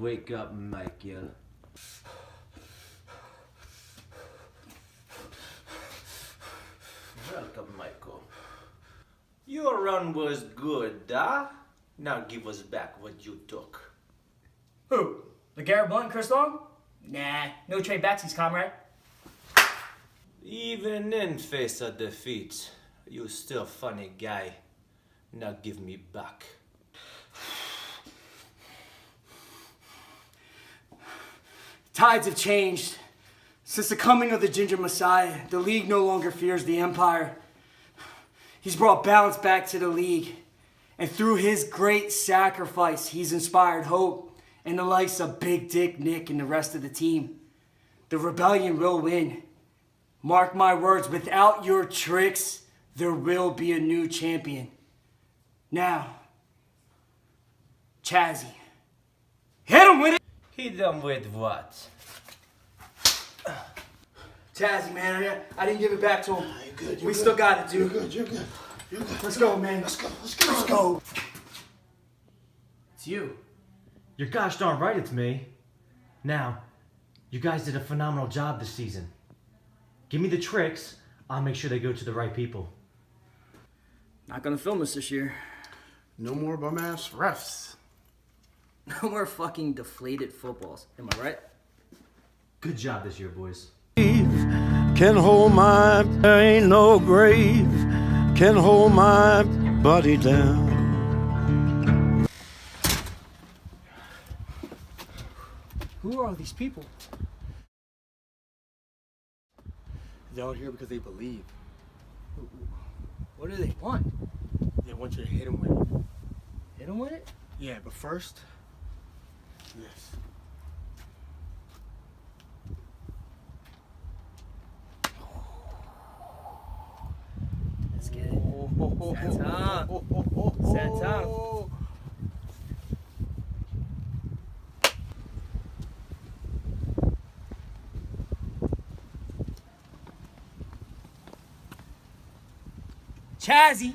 wake up, Michael. Welcome, Michael. Your run was good, huh? Now give us back what you took. Who? LeGarrette Blunt and Chris Long? Nah, no trade backsies, comrade. Even in face of defeat, you still funny guy. Now give me back. Tides have changed. Since the coming of the Ginger Messiah, the league no longer fears the Empire. He's brought balance back to the league. And through his great sacrifice, he's inspired hope in the likes of Big Dick Nick and the rest of the team. The rebellion will win. Mark my words, without your tricks, there will be a new champion. Now, Chazzy, hit him with it! Hit them with what? Chazzy, man, I didn't give it back to him. You're good, We still got it, dude. You're good, you're good. You're good. Let's go, man. Let's go, let's go. Let's go. It's you. You're gosh darn right it's me. Now, you guys did a phenomenal job this season. Give me the tricks, I'll make sure they go to the right people. Not gonna film us this year. No more bum-ass refs. No more fucking deflated footballs. Am I right? Good job this year, boys. Can hold my, there ain't no grave can hold my body down. Who are all these people? They're all here because they believe. What do they want? They want you to hit them with it. Hit them with it? Yeah, but first, this. Let's get it. Set up. Set up. Chazzy.